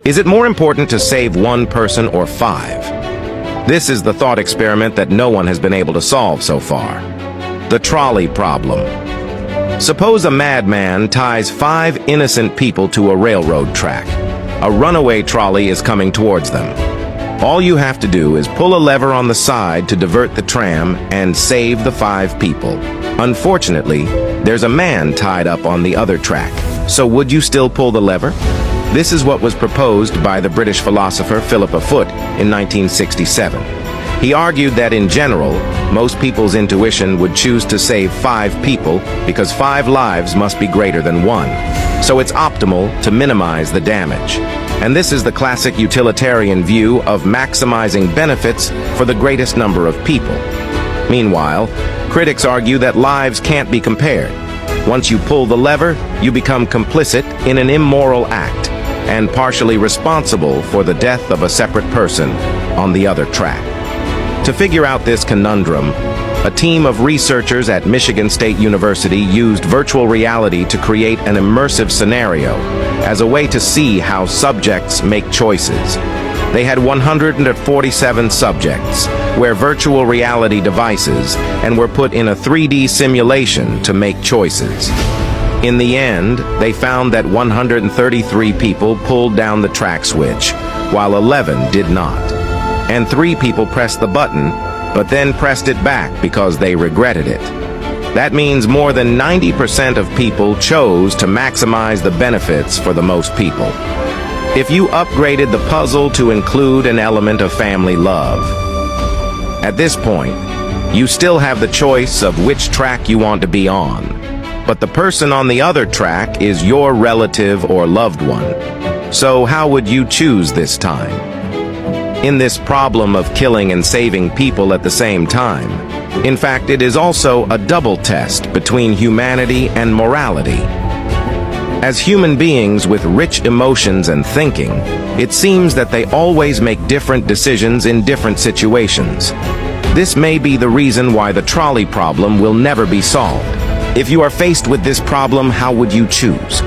Is it more important to save one person or 5? This is the thought experiment that no one has been able to solve so far. The trolley problem. Suppose a madman ties 5 innocent people to a railroad track. A runaway trolley is coming towards them. All you have to do is pull a lever on the side to divert the tram and save the 5 people. Unfortunately, there's a man tied up on the other track. So would you still pull the lever? This is what was proposed by the British philosopher Philippa Foot in 1967. He argued that in general, most people's intuition would choose to save 5 people because 5 lives must be greater than 1. So it's optimal to minimize the damage. And this is the classic utilitarian view of maximizing benefits for the greatest number of people. Meanwhile, critics argue that lives can't be compared. Once you pull the lever, you become complicit in an immoral act and partially responsible for the death of a separate person on the other track. To figure out this conundrum, a team of researchers at Michigan State University used virtual reality to create an immersive scenario as a way to see how subjects make choices. They had 147 subjects wear virtual reality devices and were put in a 3D simulation to make choices. In the end, they found that 133 people pulled down the track switch, while 11 did not. And 3 people pressed the button, but then pressed it back because they regretted it. That means more than 90% of people chose to maximize the benefits for the most people. If you upgraded the puzzle to include an element of family love, at this point, you still have the choice of which track you want to be on. But the person on the other track is your relative or loved one. So how would you choose this time? In this problem of killing and saving people at the same time, in fact, it is also a double test between humanity and morality. As human beings with rich emotions and thinking, it seems that they always make different decisions in different situations. This may be the reason why the trolley problem will never be solved. If you are faced with this problem, how would you choose?